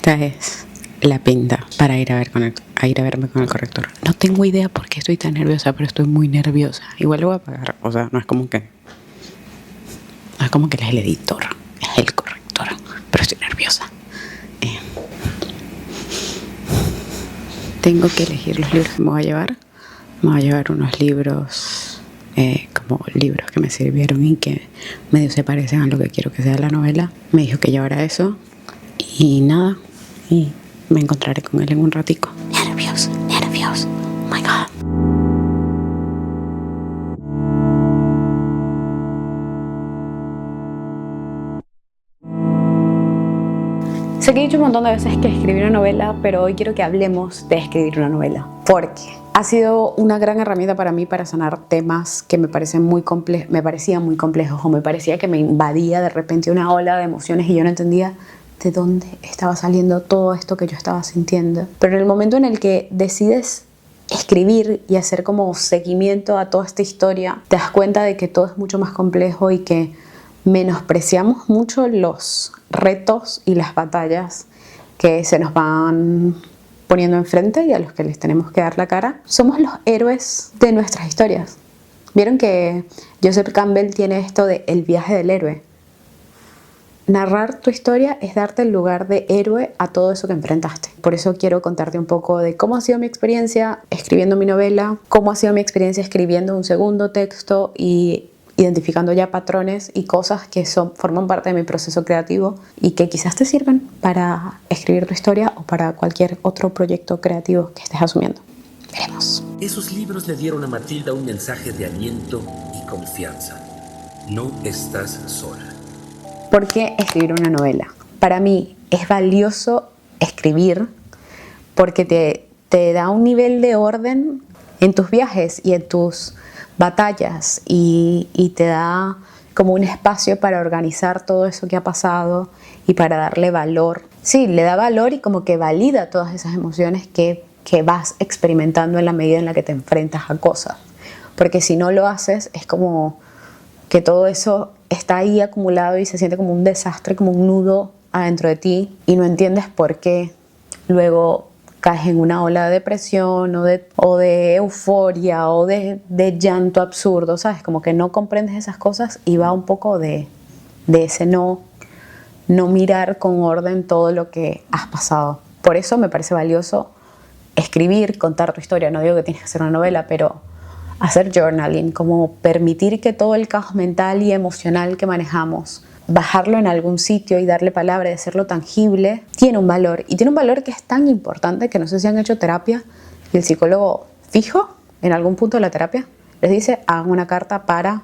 Esta es la pinta para ir a verme con el corrector. No tengo idea por qué estoy tan nerviosa, pero estoy muy nerviosa. Igual lo voy a pagar. O sea, no es como que él es el editor, es el corrector, pero estoy nerviosa. Tengo que elegir los libros que me voy a llevar. Me voy a llevar unos libros, como libros que me sirvieron y que medio se parecen a lo que quiero que sea la novela. Me dijo que llevara eso y nada, y me encontraré con él en un ratico. Nervios, oh my God. Sé que he dicho un montón de veces que escribir una novela, pero hoy quiero que hablemos de escribir una novela, porque ha sido una gran herramienta para mí para sanar temas que me parecían muy complejos, o me parecía que me invadía de repente una ola de emociones y yo no entendía de dónde estaba saliendo todo esto que yo estaba sintiendo. Pero en el momento en el que decides escribir y hacer como seguimiento a toda esta historia, te das cuenta de que todo es mucho más complejo y que menospreciamos mucho los retos y las batallas que se nos van poniendo enfrente y a los que les tenemos que dar la cara. Somos los héroes de nuestras historias. Vieron que Joseph Campbell tiene esto de el viaje del héroe. Narrar tu historia es darte el lugar de héroe a todo eso que enfrentaste. Por eso quiero contarte un poco de cómo ha sido mi experiencia escribiendo mi novela, cómo ha sido mi experiencia escribiendo un segundo texto y identificando ya patrones y cosas que forman parte de mi proceso creativo y que quizás te sirvan para escribir tu historia o para cualquier otro proyecto creativo que estés asumiendo. Veremos. Esos libros le dieron a Matilda un mensaje de aliento y confianza. No estás sola. ¿Por qué escribir una novela? Para mí es valioso escribir porque te da un nivel de orden en tus viajes y en tus batallas y te da como un espacio para organizar todo eso que ha pasado y para darle valor. Sí, le da valor y como que valida todas esas emociones que vas experimentando en la medida en la que te enfrentas a cosas. Porque si no lo haces es como que todo eso está ahí acumulado y se siente como un desastre, como un nudo adentro de ti y no entiendes por qué luego caes en una ola de depresión o de euforia o de llanto absurdo, ¿sabes? Como que no comprendes esas cosas y va un poco de ese no mirar con orden todo lo que has pasado. Por eso me parece valioso escribir, contar tu historia. No digo que tienes que hacer una novela, pero hacer journaling, como permitir que todo el caos mental y emocional que manejamos, bajarlo en algún sitio y darle palabra y hacerlo tangible, tiene un valor. Y tiene un valor que es tan importante que no sé si han hecho terapia y el psicólogo fijo en algún punto de la terapia les dice: hagan una carta para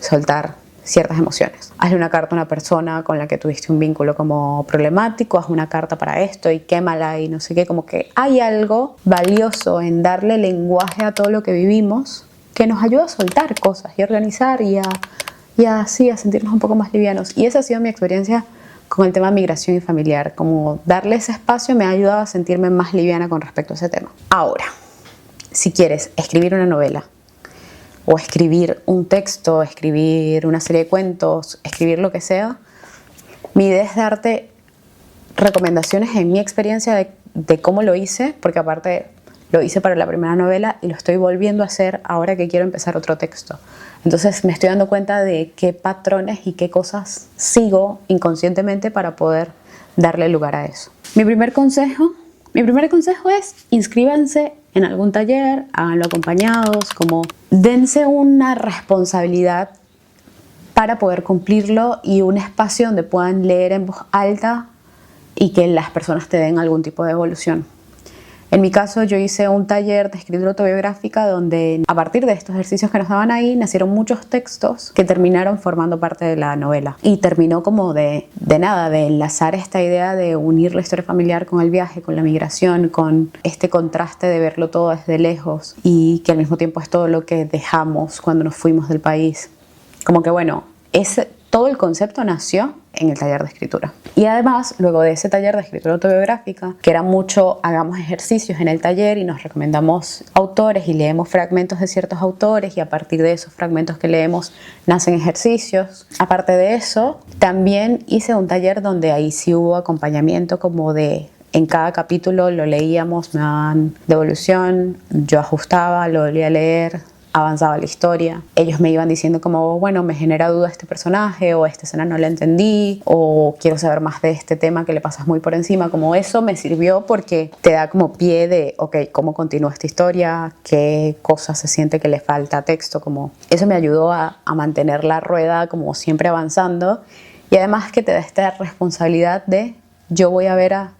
soltar ciertas emociones. Hazle una carta a una persona con la que tuviste un vínculo como problemático, haz una carta para esto y quémala y no sé qué. Como que hay algo valioso en darle lenguaje a todo lo que vivimos que nos ayuda a soltar cosas y a organizar y así a sentirnos un poco más livianos. Y esa ha sido mi experiencia con el tema de migración y familiar. Como darle ese espacio me ha ayudado a sentirme más liviana con respecto a ese tema. Ahora, si quieres escribir una novela o escribir un texto, escribir una serie de cuentos, escribir lo que sea, mi idea es darte recomendaciones en mi experiencia de cómo lo hice, porque aparte lo hice para la primera novela y lo estoy volviendo a hacer ahora que quiero empezar otro texto. Entonces me estoy dando cuenta de qué patrones y qué cosas sigo inconscientemente para poder darle lugar a eso. Mi primer consejo es inscríbanse en algún taller, háganlo acompañados, como dense una responsabilidad para poder cumplirlo y un espacio donde puedan leer en voz alta y que las personas te den algún tipo de evolución. En mi caso, yo hice un taller de escritura autobiográfica donde a partir de estos ejercicios que nos daban ahí nacieron muchos textos que terminaron formando parte de la novela. Y terminó como de enlazar esta idea de unir la historia familiar con el viaje, con la migración, con este contraste de verlo todo desde lejos y que al mismo tiempo es todo lo que dejamos cuando nos fuimos del país. Como que bueno, todo el concepto nació en el taller de escritura. Y además, luego de ese taller de escritura autobiográfica, que era mucho, hagamos ejercicios en el taller y nos recomendamos autores y leemos fragmentos de ciertos autores y a partir de esos fragmentos que leemos nacen ejercicios. Aparte de eso, también hice un taller donde ahí sí hubo acompañamiento como de... En cada capítulo lo leíamos, me daban devolución, yo ajustaba, lo volvía a leer, avanzaba la historia. Ellos me iban diciendo como, bueno, me genera duda este personaje, o esta escena no la entendí, o quiero saber más de este tema que le pasas muy por encima. Como eso me sirvió porque te da como pie de, ok, ¿cómo continúa esta historia? ¿Qué cosas se siente que le falta texto? Como eso me ayudó a mantener la rueda como siempre avanzando. Y además que te da esta responsabilidad de, yo voy a ver a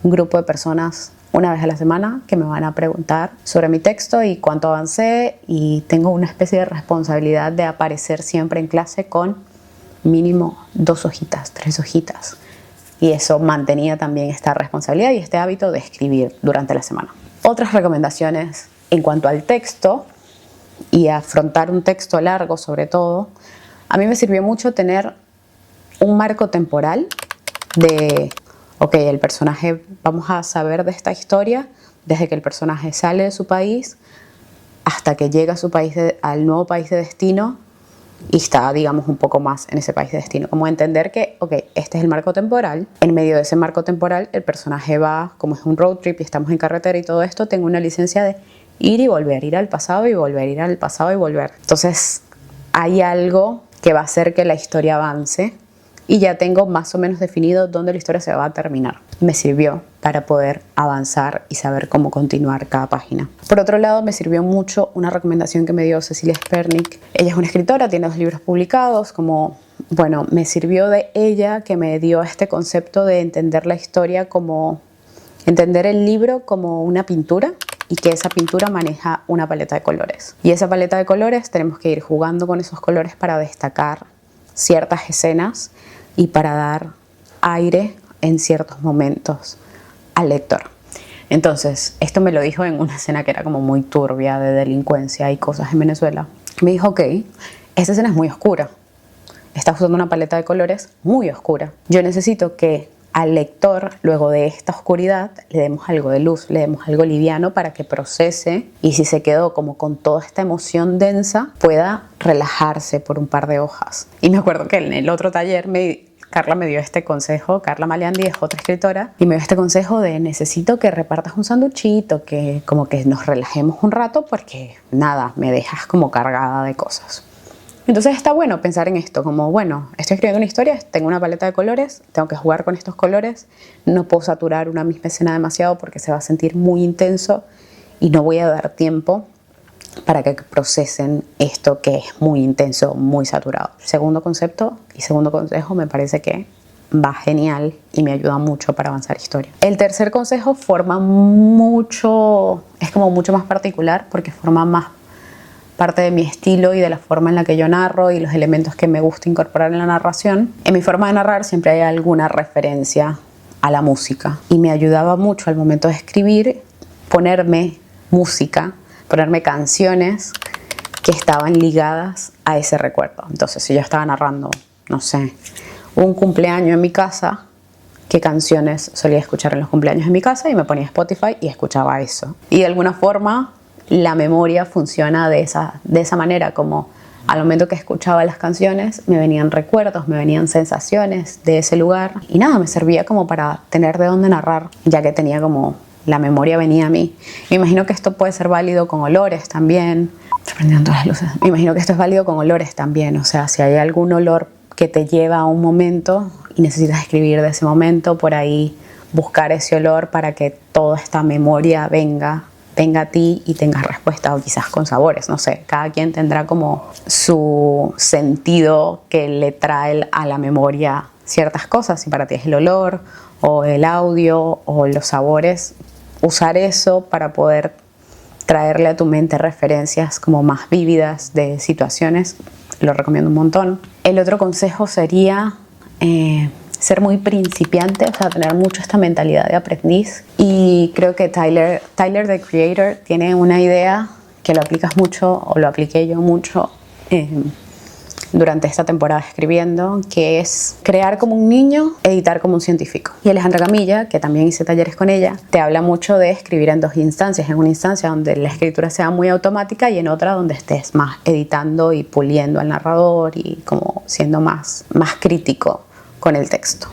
un grupo de personas una vez a la semana que me van a preguntar sobre mi texto y cuánto avancé, y tengo una especie de responsabilidad de aparecer siempre en clase con mínimo 2 hojitas, 3 hojitas, y eso mantenía también esta responsabilidad y este hábito de escribir durante la semana. Otras recomendaciones en cuanto al texto y afrontar un texto largo sobre todo, a mí me sirvió mucho tener un marco temporal de... Ok, el personaje, vamos a saber de esta historia desde que el personaje sale de su país hasta que llega a su país al nuevo país de destino y está, digamos, un poco más en ese país de destino. Como entender que, ok, este es el marco temporal. En medio de ese marco temporal, el personaje va, como es un road trip y estamos en carretera y todo esto, tengo una licencia de ir y volver, ir al pasado y volver, ir al pasado y volver. Entonces, hay algo que va a hacer que la historia avance. Y ya tengo más o menos definido dónde la historia se va a terminar. Me sirvió para poder avanzar y saber cómo continuar cada página. Por otro lado, me sirvió mucho una recomendación que me dio Cecilia Spernik. Ella es una escritora, tiene 2 libros publicados. Bueno, me sirvió de ella que me dio este concepto de entender la historia como... Entender el libro como una pintura y que esa pintura maneja una paleta de colores. Y esa paleta de colores tenemos que ir jugando con esos colores para destacar ciertas escenas y para dar aire en ciertos momentos al lector. Entonces, esto me lo dijo en una escena que era como muy turbia de delincuencia y cosas en Venezuela. Me dijo, ok, esta escena es muy oscura. Estás usando una paleta de colores muy oscura. Yo necesito que al lector, luego de esta oscuridad, le demos algo de luz, le demos algo liviano para que procese y si se quedó como con toda esta emoción densa, pueda relajarse por un par de hojas. Y me acuerdo que en el otro taller Carla me dio este consejo, Carla Maleandi es otra escritora, y me dio este consejo de necesito que repartas un sanduchito, que como que nos relajemos un rato porque nada, me dejas como cargada de cosas. Entonces está bueno pensar en esto, como bueno, estoy escribiendo una historia, tengo una paleta de colores, tengo que jugar con estos colores, no puedo saturar una misma escena demasiado porque se va a sentir muy intenso y no voy a dar tiempo para que procesen esto que es muy intenso, muy saturado. Segundo concepto y segundo consejo me parece que va genial y me ayuda mucho para avanzar historia. El tercer consejo es como mucho más particular porque forma más parte de mi estilo y de la forma en la que yo narro y los elementos que me gusta incorporar en la narración. En mi forma de narrar siempre hay alguna referencia a la música y me ayudaba mucho al momento de escribir ponerme música, ponerme canciones que estaban ligadas a ese recuerdo. Entonces, si yo estaba narrando, no sé, un cumpleaños en mi casa, qué canciones solía escuchar en los cumpleaños en mi casa y me ponía Spotify y escuchaba eso. Y de alguna forma la memoria funciona de esa manera, como al momento que escuchaba las canciones me venían recuerdos, me venían sensaciones de ese lugar y nada, me servía como para tener de dónde narrar, ya que tenía como la memoria venía a mí. Me imagino que esto puede ser válido con olores también. Se prendieron todas las luces. Me imagino que esto es válido con olores también, o sea, si hay algún olor que te lleva a un momento y necesitas escribir de ese momento, por ahí buscar ese olor para que toda esta memoria venga a ti y tengas respuesta, o quizás con sabores, no sé, cada quien tendrá como su sentido que le trae a la memoria ciertas cosas, si para ti es el olor o el audio o los sabores, usar eso para poder traerle a tu mente referencias como más vívidas de situaciones, lo recomiendo un montón. El otro consejo sería ser muy principiante, o sea, tener mucho esta mentalidad de aprendiz. Y creo que Tyler, the Creator, tiene una idea que lo aplicas mucho, o lo apliqué yo mucho, durante esta temporada escribiendo, que es crear como un niño, editar como un científico. Y Alejandra Camilla, que también hice talleres con ella, te habla mucho de escribir en dos instancias, en una instancia donde la escritura sea muy automática y en otra donde estés más editando y puliendo al narrador y como siendo más crítico con el texto.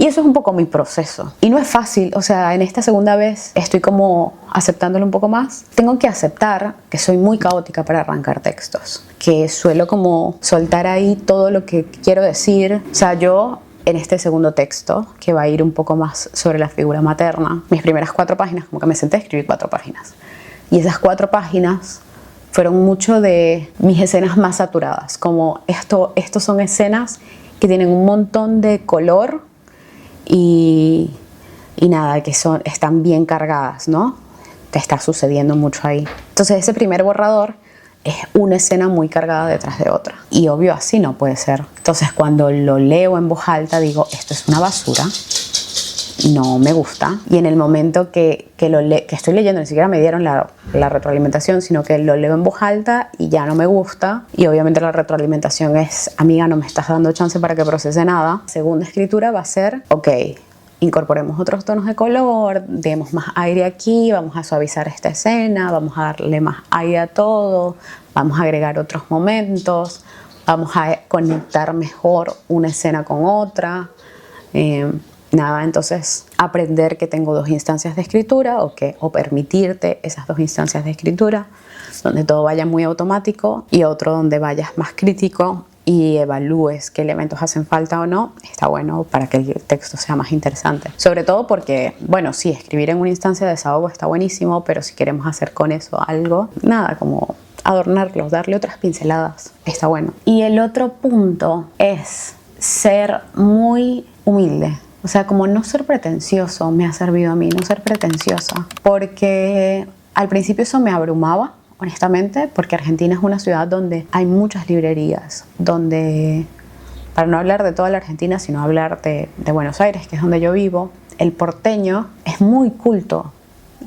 Y eso es un poco mi proceso. Y no es fácil, o sea, en esta segunda vez estoy como aceptándolo un poco más. Tengo que aceptar que soy muy caótica para arrancar textos, que suelo como soltar ahí todo lo que quiero decir. O sea, yo en este segundo texto, que va a ir un poco más sobre la figura materna, mis primeras 4 páginas, como que me senté a escribir 4 páginas. Y esas 4 páginas fueron mucho de mis escenas más saturadas, como estos son escenas que tienen un montón de color, y nada, que están bien cargadas, ¿no? Te está sucediendo mucho ahí. Entonces ese primer borrador es una escena muy cargada detrás de otra. Y obvio así no puede ser. Entonces cuando lo leo en voz alta digo, esto es una basura, no me gusta. Y en el momento que estoy leyendo, ni siquiera me dieron la retroalimentación, sino que lo leo en voz alta y ya no me gusta. Y obviamente la retroalimentación es, amiga, no me estás dando chance para que procese nada. Segunda escritura va a ser, ok, incorporemos otros tonos de color, demos más aire aquí, vamos a suavizar esta escena, vamos a darle más aire a todo, vamos a agregar otros momentos, vamos a conectar mejor una escena con otra. Nada, entonces aprender que tengo 2 instancias de escritura o permitirte esas 2 instancias de escritura, donde todo vaya muy automático y otro donde vayas más crítico y evalúes qué elementos hacen falta o no, está bueno para que el texto sea más interesante. Sobre todo porque, bueno, sí, escribir en una instancia de desahogo está buenísimo, pero si queremos hacer con eso algo, nada, como adornarlo, darle otras pinceladas, está bueno. Y el otro punto es ser muy humilde. O sea, como no ser pretencioso me ha servido a mí, no ser pretenciosa. Porque al principio eso me abrumaba, honestamente, porque Argentina es una ciudad donde hay muchas librerías, donde, para no hablar de toda la Argentina, sino hablar de Buenos Aires, que es donde yo vivo, el porteño es muy culto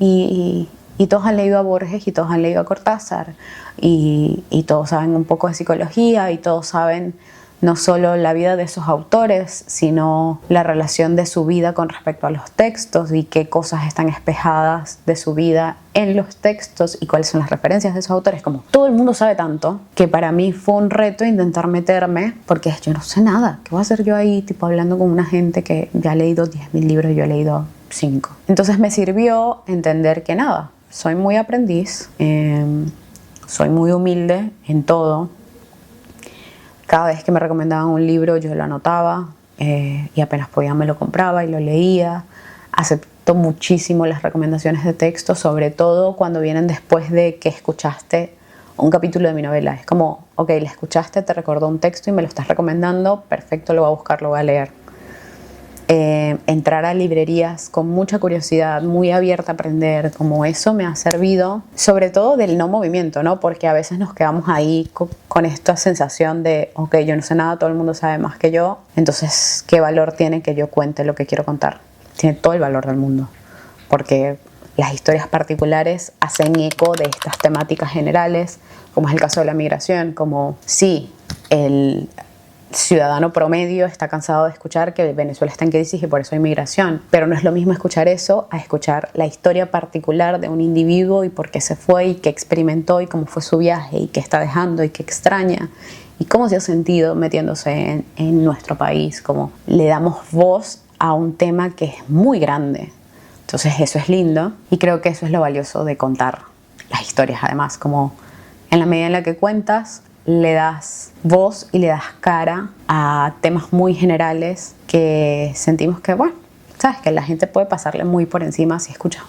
y todos han leído a Borges y todos han leído a Cortázar y todos saben un poco de psicología y todos saben no solo la vida de esos autores, sino la relación de su vida con respecto a los textos y qué cosas están espejadas de su vida en los textos y cuáles son las referencias de esos autores. Como todo el mundo sabe tanto, que para mí fue un reto intentar meterme, porque yo no sé nada. ¿Qué voy a hacer yo ahí tipo hablando con una gente que ya ha leído 10.000 libros y yo he leído 5? Entonces me sirvió entender que nada, soy muy aprendiz, soy muy humilde en todo. Cada vez que me recomendaban un libro yo lo anotaba y apenas podía me lo compraba y lo leía. Acepto muchísimo las recomendaciones de texto, sobre todo cuando vienen después de que escuchaste un capítulo de mi novela. Es como, ok, la escuchaste, te recordó un texto y me lo estás recomendando, perfecto, lo voy a buscar, lo voy a leer. Entrar a librerías con mucha curiosidad, muy abierta a aprender, como eso me ha servido, sobre todo del no movimiento, ¿no? Porque a veces nos quedamos ahí con esta sensación de, ok, yo no sé nada, todo el mundo sabe más que yo, entonces, ¿qué valor tiene que yo cuente lo que quiero contar? Tiene todo el valor del mundo, porque las historias particulares hacen eco de estas temáticas generales, como es el caso de la migración, como sí, el ciudadano promedio está cansado de escuchar que Venezuela está en crisis y por eso hay migración, pero no es lo mismo escuchar eso a escuchar la historia particular de un individuo y por qué se fue y qué experimentó y cómo fue su viaje y qué está dejando y qué extraña y cómo se ha sentido metiéndose en nuestro país, como le damos voz a un tema que es muy grande. Entonces eso es lindo y creo que eso es lo valioso de contar las historias, además, como en la medida en la que cuentas le das voz y le das cara a temas muy generales que sentimos que, bueno, sabes que la gente puede pasarle muy por encima si escuchas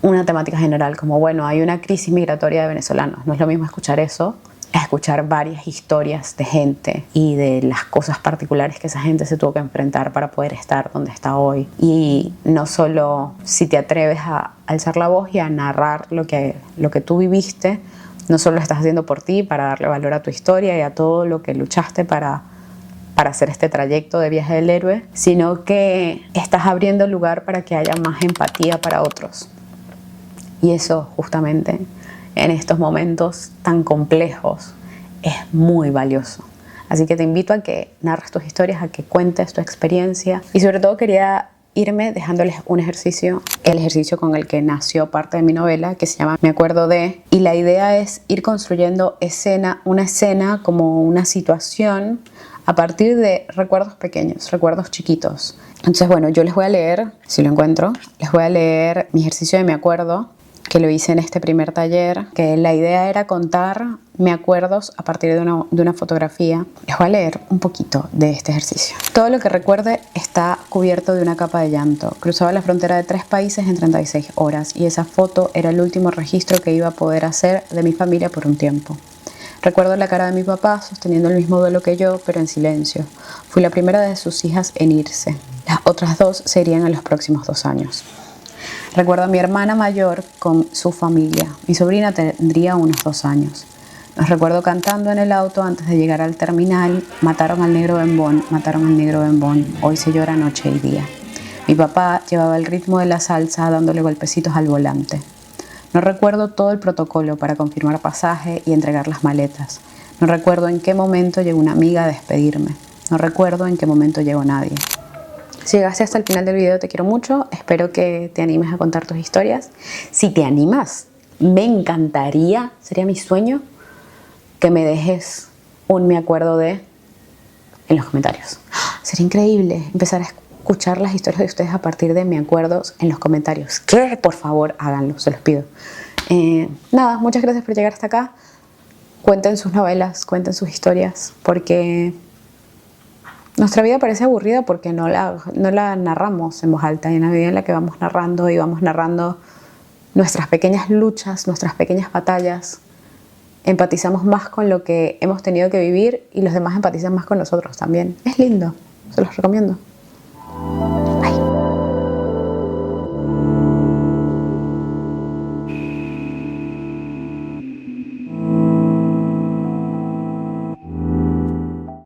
una temática general como, bueno, hay una crisis migratoria de venezolanos. No es lo mismo escuchar eso a escuchar varias historias de gente y de las cosas particulares que esa gente se tuvo que enfrentar para poder estar donde está hoy. Y no solo si te atreves a alzar la voz y a narrar lo que tú viviste, no solo lo estás haciendo por ti, para darle valor a tu historia y a todo lo que luchaste para hacer este trayecto de viaje del héroe, sino que estás abriendo lugar para que haya más empatía para otros. Y eso, justamente, en estos momentos tan complejos, es muy valioso. Así que te invito a que narres tus historias, a que cuentes tu experiencia. Y sobre todo quería irme dejándoles un ejercicio, el ejercicio con el que nació parte de mi novela, que se llama Me acuerdo de, y la idea es ir construyendo una escena como una situación a partir de recuerdos pequeños, recuerdos chiquitos. Entonces, bueno, yo les voy a leer, si lo encuentro, les voy a leer mi ejercicio de Me acuerdo, que lo hice en este primer taller, que la idea era contar me acuerdos a partir de una fotografía. Les voy a leer un poquito de este ejercicio. Todo lo que recuerde está cubierto de una capa de llanto. Cruzaba la frontera de 3 países en 36 horas y esa foto era el último registro que iba a poder hacer de mi familia por un tiempo. Recuerdo la cara de mi papá sosteniendo el mismo duelo que yo, pero en silencio. Fui la primera de sus hijas en irse. Las otras 2 se irían en los próximos 2 años. Recuerdo a mi hermana mayor con su familia. Mi sobrina tendría unos 2 años. Nos recuerdo cantando en el auto antes de llegar al terminal. Mataron al negro Bembón, mataron al negro Bembón. Hoy se llora noche y día. Mi papá llevaba el ritmo de la salsa dándole golpecitos al volante. No recuerdo todo el protocolo para confirmar pasaje y entregar las maletas. No recuerdo en qué momento llegó una amiga a despedirme. No recuerdo en qué momento llegó nadie. Si llegaste hasta el final del video, te quiero mucho. Espero que te animes a contar tus historias. Si te animas, me encantaría, sería mi sueño, que me dejes un me acuerdo de en los comentarios. Sería increíble empezar a escuchar las historias de ustedes a partir de me acuerdos en los comentarios. ¿Qué? Por favor, háganlo, se los pido. Nada, muchas gracias por llegar hasta acá. Cuenten sus novelas, cuenten sus historias, porque nuestra vida parece aburrida porque no la narramos en voz alta. Y en la medida en la que vamos narrando y vamos narrando nuestras pequeñas luchas, nuestras pequeñas batallas, empatizamos más con lo que hemos tenido que vivir y los demás empatizan más con nosotros también. Es lindo, se los recomiendo.